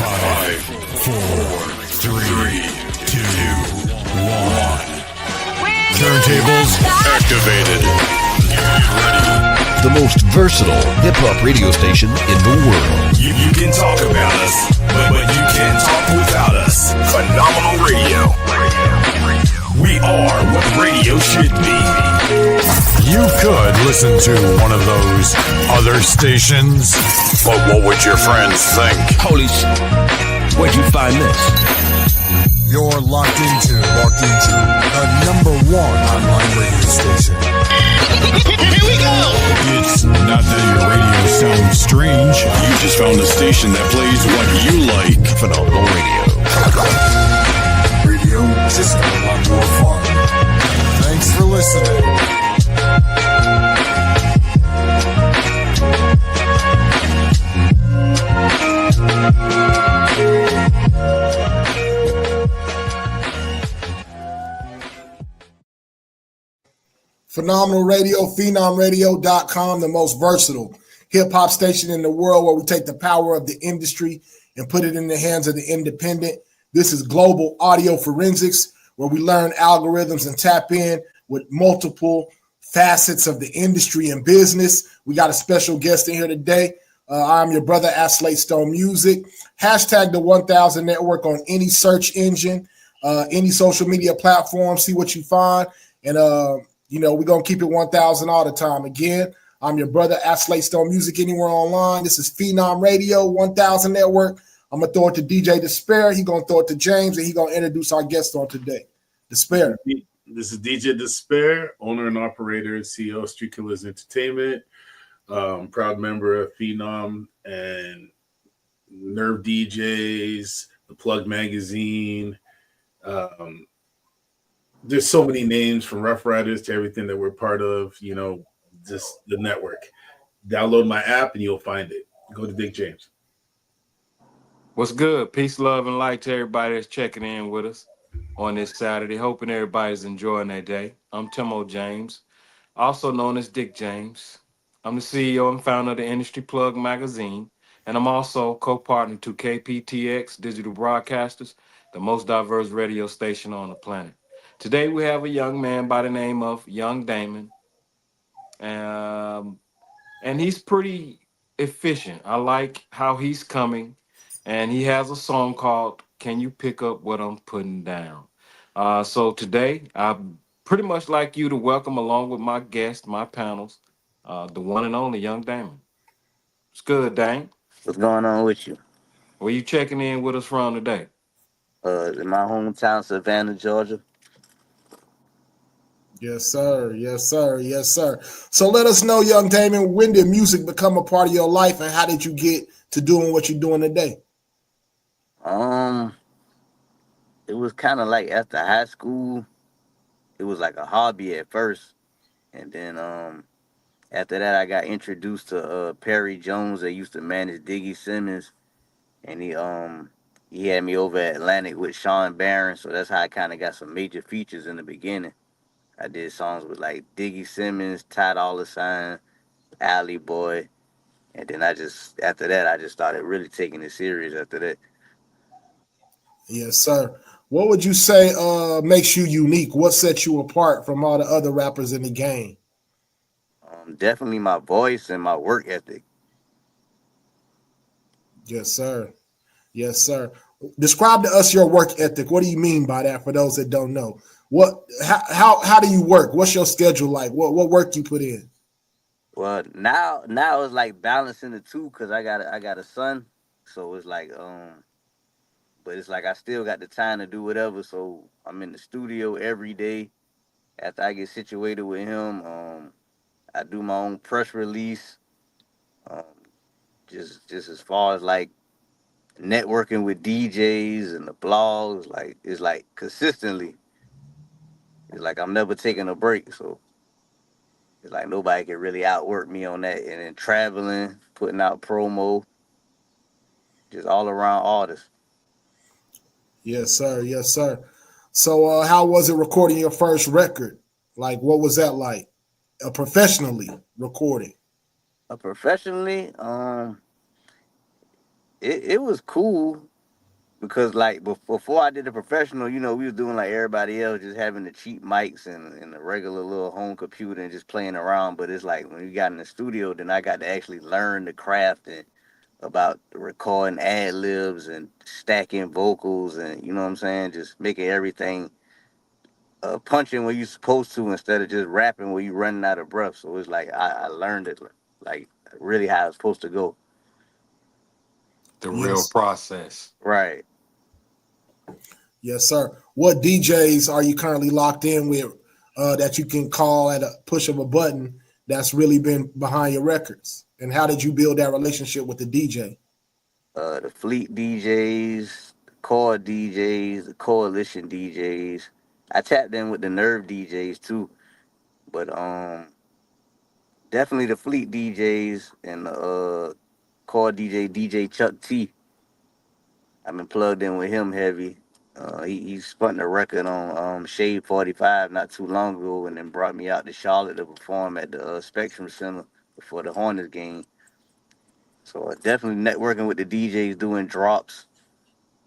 5, 4, 3, 2, 1. Turntables activated. Get ready. The most versatile hip-hop radio station in the world. You can talk about us, but you can't talk without us. Phenomenal radio. We are what radio should be. You could listen to one of those other stations, but what would your friends think? Holy shit. Where'd you find this? You're locked into the number one online radio station. Here we go! It's not that your radio sounds strange. You just found a station that plays what you like. Phenomenal radio. Radio just got a lot more fun. Thanks for listening. Phenomenal Radio, PhenomRadio.com, the most versatile hip-hop station in the world where we take the power of the industry and put it in the hands of the independent. This is global audio forensics where we learn algorithms and tap in with multiple facets of the industry and business. We got a special guest in here today. I'm your brother at Slate Stone Music. Hashtag the 1000 Network on any search engine, any social media platform. See what you find. And, we're going to keep it 1000 all the time. Again, I'm your brother at Slate Stone Music anywhere online. This is Phenom Radio, 1000 Network. I'm going to throw it to DJ Despair. He's going to throw it to James, and he's going to introduce our guest on today. Despair. This is DJ Despair, owner and operator, CEO of Street Killers Entertainment, proud member of Phenom and Nerve DJs, The Plug Magazine. There's so many names from Rough Riders to everything that we're part of, just the network. Download my app and you'll find it. Go to Dick James. What's good? Peace, love, and light to everybody that's checking in with us on this Saturday. Hoping everybody's enjoying their day. I'm Timo James, also known as Dick James. I'm the CEO and founder of the Industry Plug Magazine, and I'm also co-partner to KPTX Digital Broadcasters, the most diverse radio station on the planet. Today we have a young man by the name of Young Damon, and he's pretty efficient. I like how he's coming, and he has a song called Can You Pick Up What I'm Putting Down? So today I'd pretty much like you to welcome along with my guest, my panels, the one and only Young Damon. It's good, Dame. What's going on with you? Where you checking in with us from today? In my hometown, Savannah, Georgia. Yes, sir. Yes, sir. Yes, sir. So let us know, Young Damon, when did music become a part of your life, and how did you get to doing what you're doing today? It was kind of like after high school. It was like a hobby at first, and then after that, I got introduced to Perry Jones that used to manage Diggy Simmons, and he had me over at Atlantic with Sean Barron, so that's how I kind of got some major features in the beginning. I did songs with like Diggy Simmons, Ty Dolla $ign, Alley Boy, and then after that I just started really taking it serious after that. Yes, sir. What would you say makes you unique? What sets you apart from all the other rappers in the game? Definitely my voice and my work ethic. Yes, sir. Yes, sir. Describe to us your work ethic. What do you mean by that for those that don't know? How do you work? What's your schedule like? What work you put in? Well, now it's like balancing the two because I got a son, so it's like but it's like I still got the time to do whatever. So I'm in the studio every day. After I get situated with him, I do my own press release. Just as far as like networking with DJs and the blogs, like it's like consistently. It's like I'm never taking a break, so it's like nobody can really outwork me on that. And then traveling, putting out promo, just all around artists. Yes, sir. Yes, sir. So how was it recording your first record? Like, what was that like? Professionally recording? Professionally, it was cool. because like before I did the professional, you know, we was doing like everybody else, just having the cheap mics and the regular little home computer and just playing around. But it's like when we got in the studio, then I got to actually learn the craft and about recording ad libs and stacking vocals and you know what I'm saying, just making everything punching where you're supposed to instead of just rapping where you running out of breath. So it's like I learned it like really how it's supposed to go. The real Yes, process. Right. yes, sir. What DJs are you currently locked in with that you can call at a push of a button that's really been behind your records? And how did you build that relationship with the DJ? The Fleet DJs, the Core DJs, the Coalition DJs. I tapped in with the Nerve DJs too, but definitely the Fleet DJs and the Core DJ Chuck T. I've been plugged in with him heavy. He spun a record on Shade 45 not too long ago, and then brought me out to Charlotte to perform at the Spectrum Center before the Hornets game. So definitely networking with the DJs, doing drops,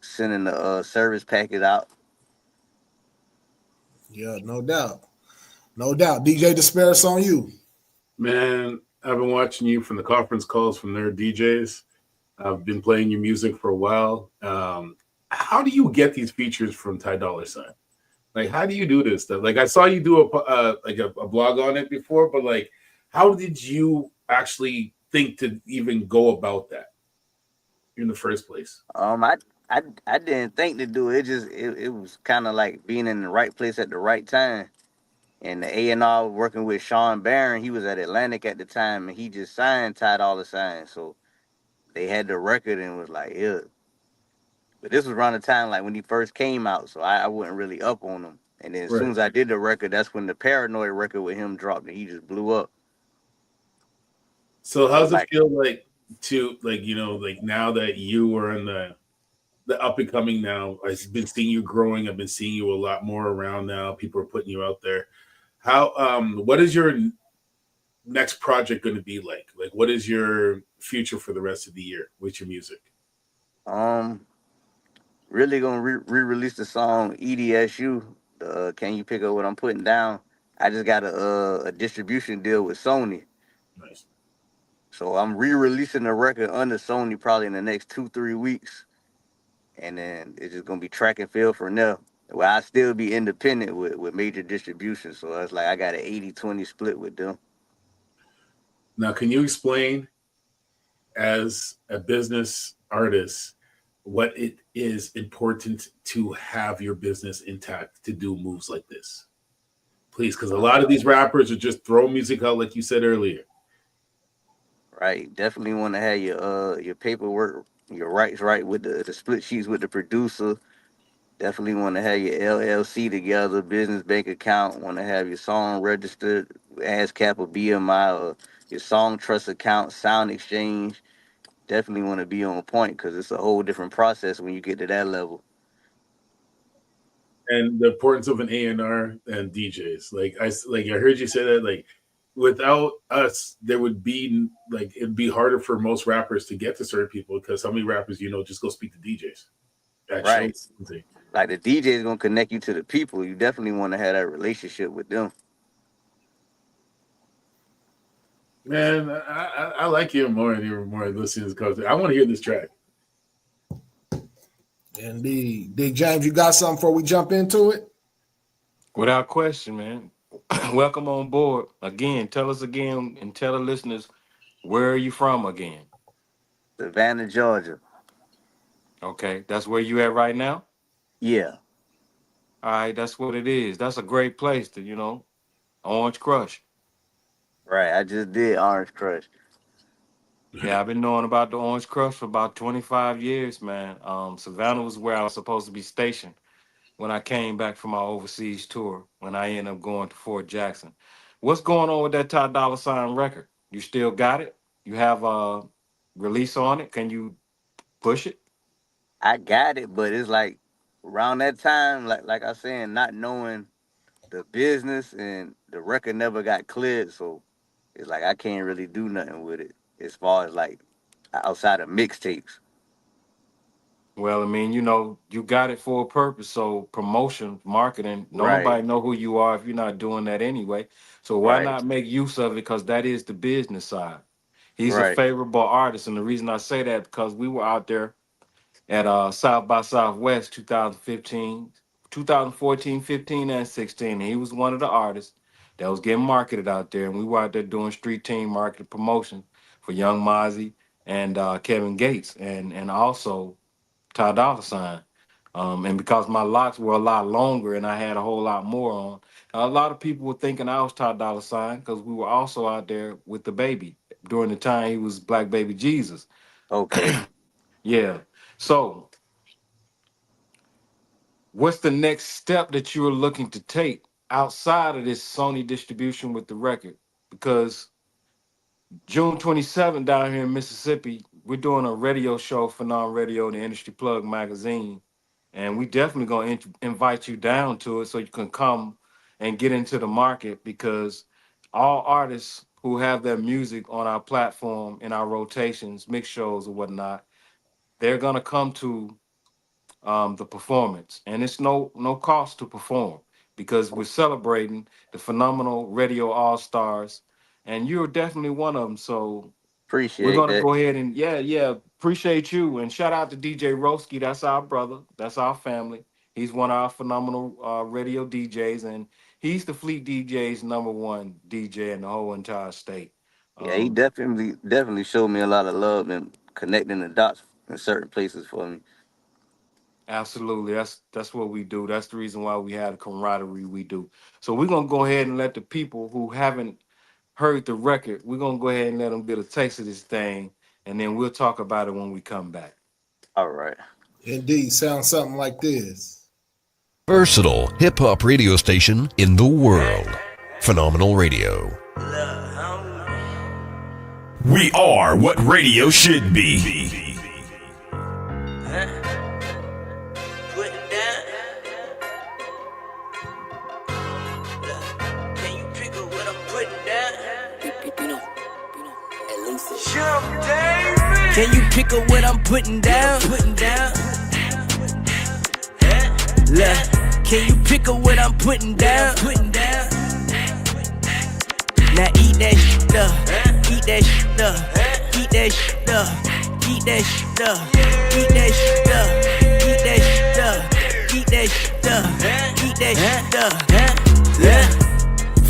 sending the service packet out. Yeah, no doubt. No doubt. DJ Despair, it's on you. Man, I've been watching you from the conference calls from their DJs. I've been playing your music for a while. How do you get these features from Ty Dolla Sign? Like, how do you do this stuff? Like, I saw you do a blog on it before, but like, how did you actually think to even go about that in the first place? I didn't think to do it. It was kind of like being in the right place at the right time. And the A&R working with Sean Barron, he was at Atlantic at the time, and he just signed Ty Dolla Sign. So they had the record and was like, yeah. But this was around the time like when he first came out, so I wasn't really up on him. And then as soon Right. as I did the record, that's when the Paranoid record with him dropped, and he just blew up. So, So how's it like, feel like to like like now that you are in the up and coming now? I've been seeing you growing. I've been seeing you a lot more around now. People are putting you out there. How what is your next project going to be like? Like, what is your future for the rest of the year with your music? um, really gonna re-release the song EDSU. Can you pick up what I'm putting down? I just got a distribution deal with Sony, Nice. so I'm re-releasing the record under Sony probably in the next 2-3 weeks, and then it's just gonna be track and field from there. Well, I still be independent with major distribution, so it's like I got an 80-20 split with them. Now, can you explain as a business artist what it is important to have your business intact to do moves like this? Please, because a lot of these rappers are just throwing music out, like you said earlier. Right, definitely want to have your paperwork, your rights right with the split sheets with the producer. Definitely want to have your LLC together, business bank account. Want to have your song registered, ASCAP or BMI, or your song trust account, sound exchange. Definitely want to be on point because it's a whole different process when you get to that level. And the importance of an A&R and DJs. I heard you say that without us, there would be it'd be harder for most rappers to get to certain people because how many rappers just go speak to DJs at Right. shows and things. Like the DJ is gonna connect you to the people. You definitely want to have that relationship with them. Man, I like you more and more listening to this content. I want to hear this track. Indeed. Big James, you got something before we jump into it? Without question, man. Welcome on board. Again, tell us again and tell the listeners where are you from again? Savannah, Georgia. Okay, that's where you at right now? Yeah. All right, that's what it is. That's a great place to, Orange Crush. Right. I just did Orange Crush. Yeah, I've been knowing about the Orange Crush for about 25 years, man. Savannah was where I was supposed to be stationed when I came back from my overseas tour, when I ended up going to Fort Jackson. What's going on with that Ty Dolla Sign record? You still got it? You have a release on it? Can you push it? I got it, but it's like around that time, like I said, not knowing the business and the record never got cleared, so it's like I can't really do nothing with it as far as like outside of mixtapes. Well, I mean, you got it for a purpose. So promotion, marketing, don't Right, nobody know who you are if you're not doing that anyway. So why right, not make use of it? Because that is the business side. He's a right. favorable artist. And the reason I say that because we were out there at South by Southwest 2015, 2014, 15, and 16. And he was one of the artists that was getting marketed out there. And we were out there doing street team market promotion for Young Mozzie and Kevin Gates and also Ty Dolla Sign. And because my locks were a lot longer and I had a whole lot more on, a lot of people were thinking I was Ty Dolla Sign because we were also out there with the baby during the time he was Black Baby Jesus. Okay. Yeah. So, what's the next step that you're looking to take outside of this Sony distribution with the record? Because June 27th down here in Mississippi, we're doing a radio show for Non Radio, the Industry Plug magazine. And we definitely going to invite you down to it so you can come and get into the market because all artists who have their music on our platform in our rotations, mix shows or whatnot, they're going to come to the performance, and it's no cost to perform because we're celebrating the phenomenal radio all stars, and you're definitely one of them. So we're Appreciate gonna that. go ahead and yeah, appreciate you and shout out to DJ Roski. That's our brother. That's our family. He's one of our phenomenal radio DJs, and he's the Fleet DJ's #1 DJ in the whole entire state. Yeah, he Um, definitely showed me a lot of love and connecting the dots in certain places for me. Absolutely. That's what we do. That's the reason why we have the camaraderie we do. So we're gonna go ahead and let the people who haven't heard the record, we're gonna go ahead and let them get a taste of this thing, and then we'll talk about it when we come back. All right. Indeed, sounds something like this. Versatile hip hop radio station in the world. Phenomenal Radio. We are what radio should be. Can you pick up what I'm putting down? Look, can you pick up what I'm putting down? Now eat that shit up, eat that shit up, eat that shit up, eat that shit up, eat that shit up, eat that shit up, eat that shit up, eat that shit up. Yeah.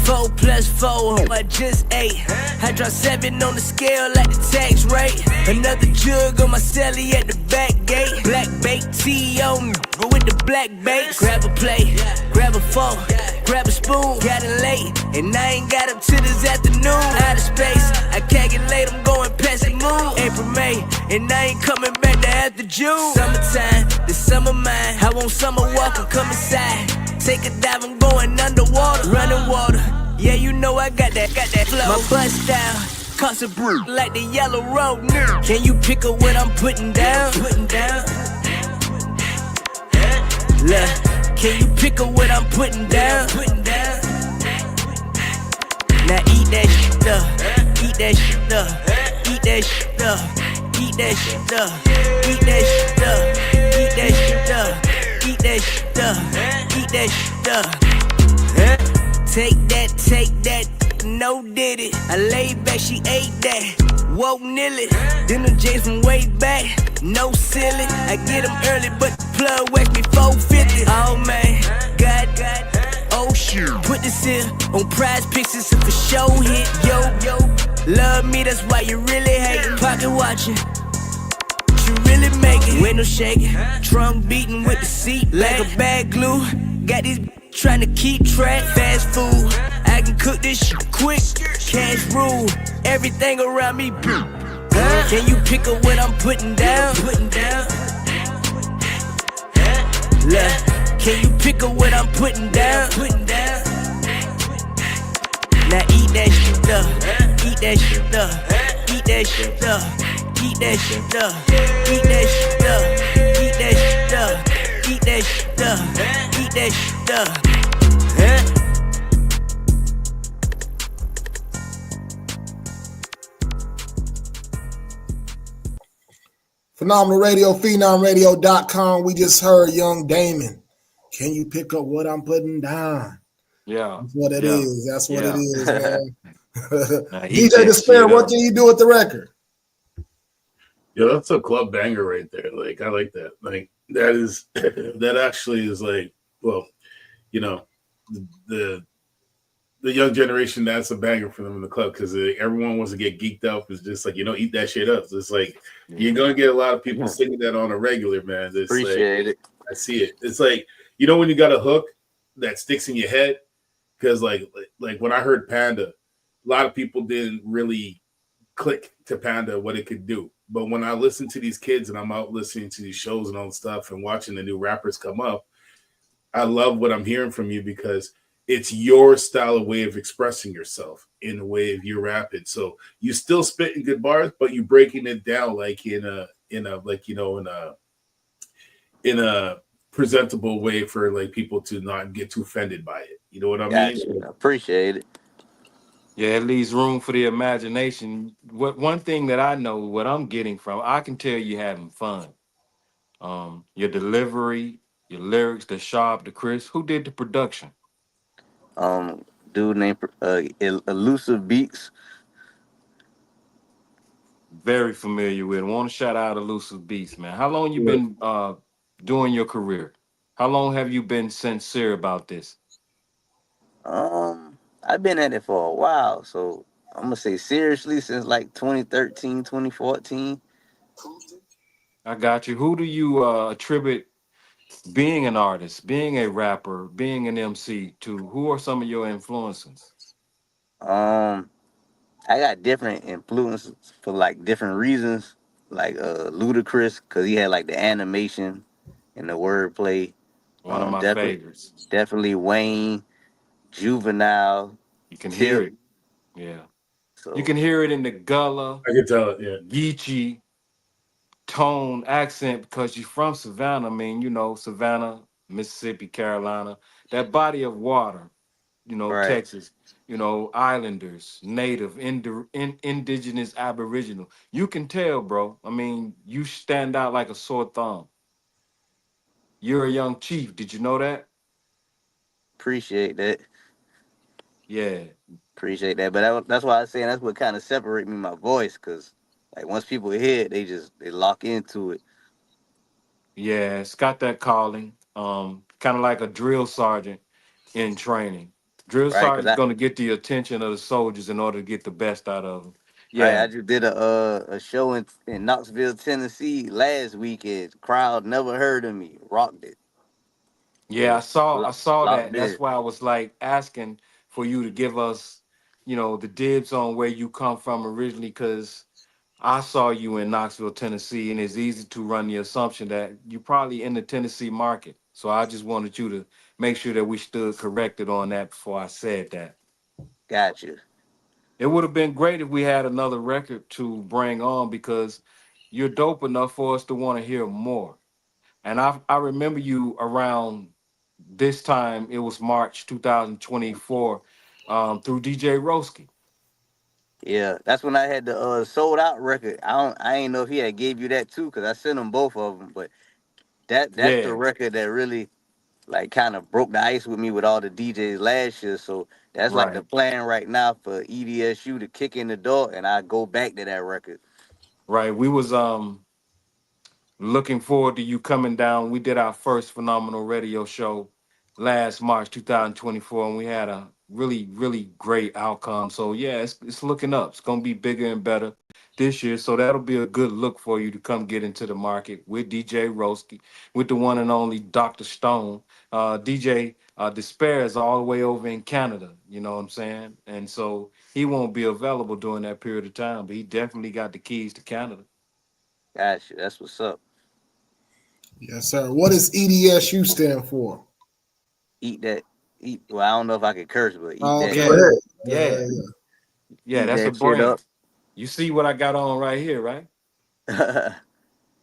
4 plus 4, I just ate. I dropped 7 on the scale like the tax rate. Another jug on my celly at the back gate. Black bait tea on me, but with the black bait. Grab a plate, grab a fork, grab a spoon. Got it late, and I ain't got up till this afternoon. Out of space, I calculate I'm going past the moon. April, May, and I ain't coming back to after June. Summertime, the summer mine. I want summer walker, come inside. Take a dive, I'm going underwater, running water. Yeah, you know I got that flow. My bust style, cost a brew like the yellow road. Can you pick up what I'm putting down? Look, can you pick up what I'm putting down? Now eat that shit up, eat that shit up, eat that shit up, eat that shit up, eat that shit up, eat that shit up, eat that shit up, eat that shit up. Take that, no did it. I laid back, she ate that. Woke nearly. Then the J's from way back, no silly. I get them early, but the plug whacked me 450. Oh man, God, oh shoot. Put this here on Prize Picks, it's a for show hit. Yo, love me, that's why you really hating. Pocket watching, you really making. Window shaking, trunk beating with the seat like a bad glue. Got these trying to keep track. Fast food, I can cook this shit quick. Cash rule, everything around me. Can you pick up what I'm putting down? Look, can you pick up what I'm putting down? Now eat that shit up, eat that shit up, eat that shit up, eat that shit up, eat that shit up, eat that shit up, eat that shit up, eat that shit up. Phenomenal Radio, PhenomRadio.com. We just heard Young Damon. Can you pick up what I'm putting down? Yeah. That's what it Yeah. is. That's what it Yeah. is, man. Now, eat DJ that Despair, shit what up. can you do with the record? Yeah, that's a club banger right there. Like, I like that. Like, that is that actually is like, well, you know, the the young generation, that's a banger for them in the club because everyone wants to get geeked up. It's just like, eat that shit up. So it's like you're gonna get a lot of people singing that on a regular, man. It's like Appreciate it. I see it. It's like when you got a hook that sticks in your head, because like when I heard Panda, a lot of people didn't really click to Panda what it could do. But when I listen to these kids and I'm out listening to these shows and all that stuff and watching the new rappers come up, I love what I'm hearing from you because it's your style of way of expressing yourself in the way of your rapping. So you still spitting good bars, but you breaking it down like in a presentable way for like people to not get too offended by it. You know what I mean? Gotcha. Appreciate it. Yeah, it leaves room for the imagination. One thing that I know, what I'm getting from, I can tell you having fun. Your delivery, your lyrics, the sharp, the crisp. Who did the production? Um, Dude named Elusive Beats. Very familiar with. Want to shout out Elusive Beats, man. How long you been doing your career? How long have you been sincere about this? I've been at it for a while, so I'm gonna say seriously since like 2013, 2014. I got you. Who do you attribute being an artist, being a rapper, being an MC to? Who are some of your influences? Um, I got different influences for like different reasons. Like Ludacris, cause he had like the animation and the wordplay. One of my Definitely, favorites. definitely Wayne, Juvenile, You can hear Tip. it. Yeah. You So can hear it in the gullah, I can tell it. Yeah. Geechee, tone, accent, because you're from Savannah. I mean, Savannah, Mississippi, Carolina, that body of water, right, Texas, islanders, native, indigenous, aboriginal. You can tell, bro. I mean, you stand out like a sore thumb. You're a young chief. Did you know that? appreciate that. Yeah. Appreciate that. But that's why I say that's what kind of separate me my voice, cause like once people hear it, they lock into it. Yeah, it's got that calling. Kind of like a drill sergeant in training. Drill Right, cause sergeant's I going to get the attention of the soldiers in order to get the best out of them. right Yeah, I just did a show in Knoxville, Tennessee last weekend. Crowd never heard of me. Rocked it. yeah, I So saw I saw that. locked That's in. why I was like asking for you to give us, the dibs on where you come from originally, because I saw you in Knoxville, Tennessee, and it's easy to run the assumption that you're probably in the Tennessee market. So I just wanted you to make sure that we stood corrected on that before I said that. Gotcha. It would have been great if we had another record to bring on because you're dope enough for us to want to hear more. And I remember you around this time, it was March 2024, through DJ Roski. Yeah, that's when I had the sold out record. I ain't know if he had gave you that too, cause I sent him both of them. But that's the Yeah, record that really like kind of broke the ice with me with all the DJs last year. So that's like the right, plan right now for EDSU to kick in the door, and I go back to that record. right. We was looking forward to you coming down. We did our first phenomenal radio show last March 2024, and we had a really, really great outcome. So yeah, it's looking up. It's gonna be bigger and better this year. So that'll be a good look for you to come get into the market with DJ Roski, with the one and only Dr. Stone. DJ Despair is all the way over in Canada, you know what I'm saying? And so he won't be available during that period of time, but he definitely got the keys to Canada. Gotcha. That's what's up. Yes, sir. What does EDSU stand for? Eat that. Eat. Well, I don't know if I could curse, but eat Oh, that. okay. Yeah, Yeah, yeah. Yeah, Eat that's a that shit brand. up. You see what I got on right here, right?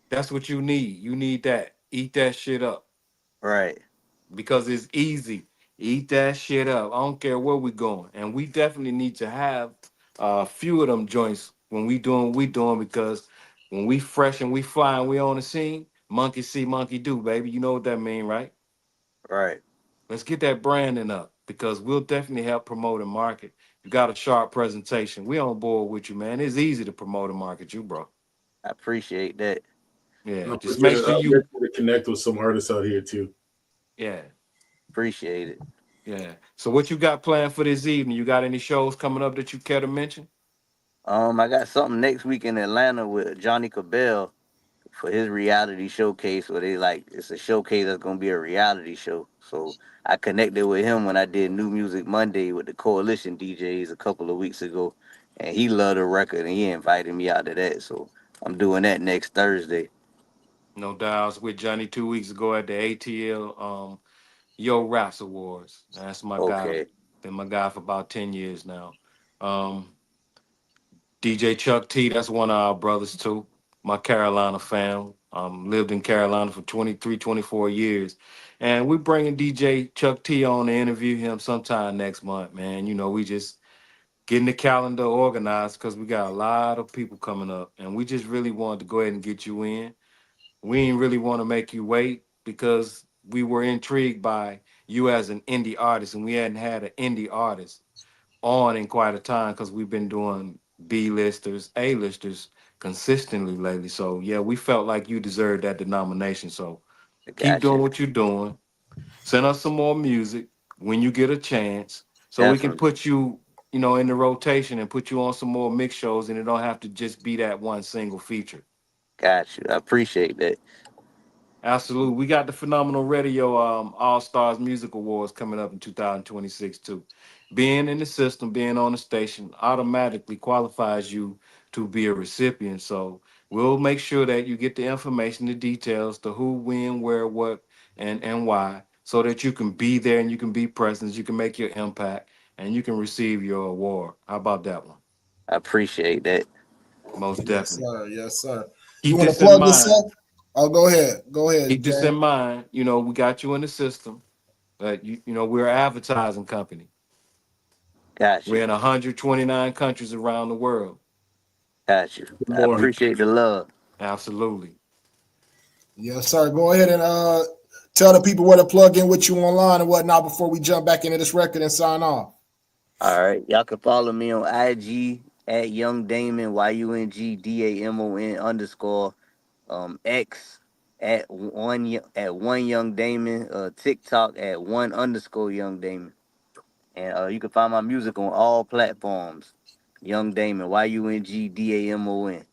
That's what you need. You need that. Eat that shit up Right. because it's easy. Eat that shit up. I don't care where we going. And we definitely need to have a few of them joints when we doing what we doing because When we fresh and we fly and we on the scene, monkey see, monkey do, baby. You know what that mean, right? Right. Let's get that branding up because we'll definitely help promote and market. You got a sharp presentation. We on board with you, man. It's easy to promote and market you, bro. I appreciate that. Yeah, I'll just make sure get you. you to connect with some artists out here too. Yeah, Appreciate it. yeah. So what you got planned for this evening? You got any shows coming up that you care to mention? I got something next week in Atlanta with Johnny Cabell for his reality showcase where it's a showcase that's gonna be a reality show. So I connected with him when I did New Music Monday with the Coalition DJs a couple of weeks ago, and he loved the record and he invited me out to that. So I'm doing that next Thursday. No doubt. I was with Johnny 2 weeks ago at the ATL Yo Raps Awards. That's my guy. Okay, Been my guy for about 10 years now. DJ Chuck T, that's one of our brothers too. My Carolina fam. Lived in Carolina for 23, 24 years. And we're bringing DJ Chuck T on to interview him sometime next month, man. You know, we just getting the calendar organized because we got a lot of people coming up. And we just really wanted to go ahead and get you in. We ain't really want to make you wait because we were intrigued by you as an indie artist, and we hadn't had an indie artist on in quite a time because we've been doing B-listers, A-listers consistently lately. So yeah, we felt like you deserved that denomination. So I keep got doing you. what you're doing. Send us some more music when you get a chance so we can Definitely. put you, you know, in the rotation and put you on some more mix shows, and it don't have to just be that one single feature. Got you. I appreciate that. Absolutely. We got the Phenomenal Radio All Stars Music Awards coming up in 2026 too. Being in the system, being on the station automatically qualifies you to be a recipient. So we'll make sure that you get the information, the details, the who, when, where, what, and why, so that you can be there and you can be present, you can make your impact, and you can receive your award. How about that one? I appreciate that. Most Yes, definitely. sir. Yes, sir. You Keep want to this in plug mind. yourself? Oh, go ahead. Go ahead, Keep this in James. mind. You know, we got you in the system. You know, we're an advertising company. Got We're you. in 129 countries around the world. Got you. I More. appreciate the love. Absolutely. Yes, sir. Go ahead and tell the people where to plug in with you online and whatnot before we jump back into this record and sign off. All right. Y'all can follow me on IG at Young Damon, YUNGDAMON _ X at one Young Damon, TikTok at @1_ Young Damon. And you can find my music on all platforms. Young Damon, YUNGDAMON.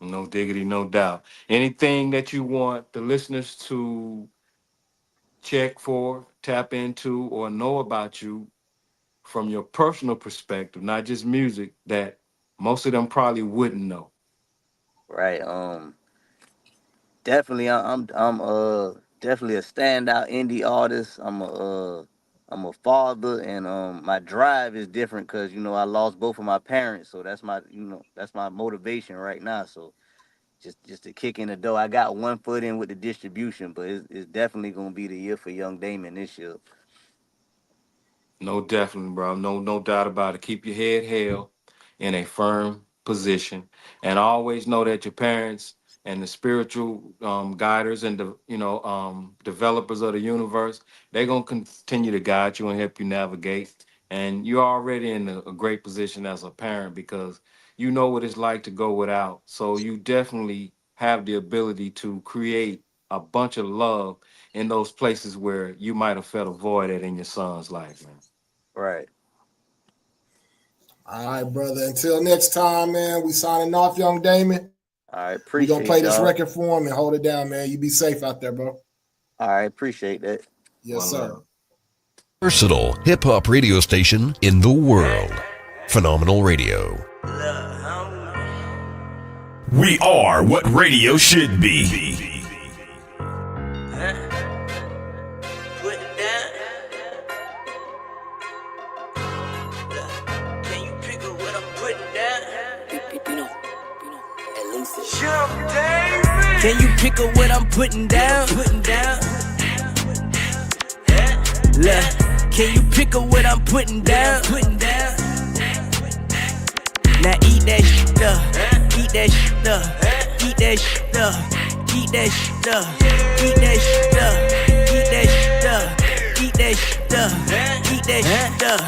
No diggity, no doubt. Anything that you want the listeners to check for, tap into, or know about you from your personal perspective, not just music, that most of them probably wouldn't know. Right. Definitely I'm definitely a standout indie artist. I'm a father, and my drive is different because I lost both of my parents, so that's my motivation right now. So just to kick in the door, I got one foot in with the distribution, but it's definitely gonna be the year for Young Damon this year. No, definitely, bro. No doubt about it. Keep your head held in a firm position, and always know that your parents and the spiritual guiders and the developers of the universe, they're gonna continue to guide you and help you navigate. And you're already in a great position as a parent because you know what it's like to go without. So you definitely have the ability to create a bunch of love in those places where you might have felt a void at in your son's life, man. Right. All right, brother. Until next time, man, we signing off, Young Damon. All right. We're going Appreciate to play this y'all. record for him and hold it down, man. You be safe out there, bro. All right. Appreciate that. Yes, sir. Versatile hip hop radio station in the world. Phenomenal Radio. We are what radio should be. Can you pick up what I'm putting down? Look, can you pick up what I'm putting down? Now eat that shit up. eat that shit up, eat that shit up, eat that shit up, eat that shit up, eat that shit up, eat that shit up, eat that shit up.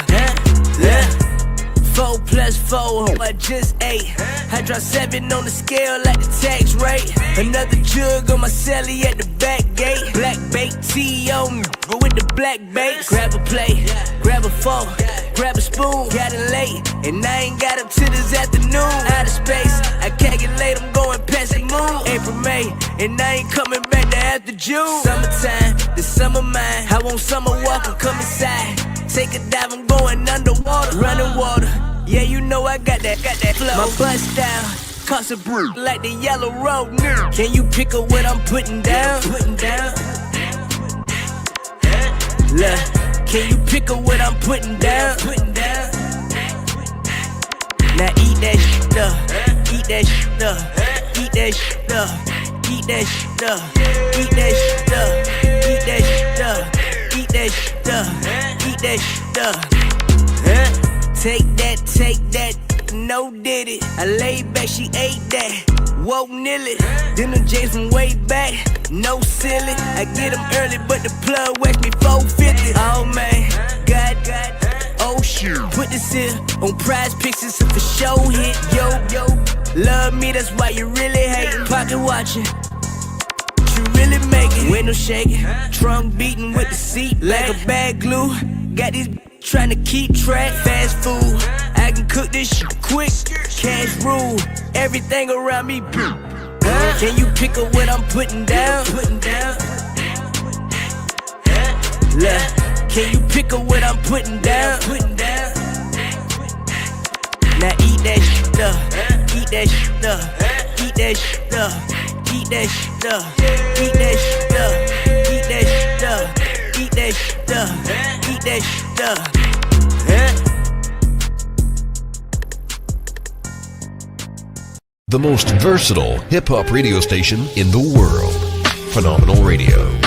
4 plus 4, I just ate. I dropped 7 on the scale like the tax rate. Another jug on my celly at the back gate. Black bait tea on me, but with the black base. Grab a plate, grab a fork, grab a spoon. Got it late, and I ain't got up till this afternoon. Out of space, I calculate I'm going past the moon. April, May, and I ain't coming back to after June. Summertime, the summer mine. I want summer walker, come inside. Take a dive, I'm going underwater. Running water, yeah, you know I got that flow. My butt style, cost a brew like the yellow road. Can you pick up what I'm putting down? Look, can you pick up what I'm putting down? Now eat that shit up, eat that shit up, eat that shit up, eat that shit up, eat that shit up, eat that shit up, eat that shit up, eat that shit up. Take that, no did it. I laid back, she ate that. Woke nearly. Then the J's from way back, no silly. I get them early, but the plug wakes me 450. Oh man, God, oh shoot. Put this here on Prize Picks, it's a for show hit. Yo, love me, that's why you really hatin'. Pocket watching, you really making. Window shaking, trunk beating with the seat like a bad glue. Got these trying to keep track. Fast food, I can cook this shit quick. Cash rule, everything around me. Can you pick up what I'm putting down? Look, can you pick up what I'm putting down? Now eat that shit up, eat that shit up, eat that shit up, eat that shit up, eat that shit up, eat that shit up, eat that shit up, eat that shit up. The most versatile hip-hop radio station in the world. Phenomenal Radio.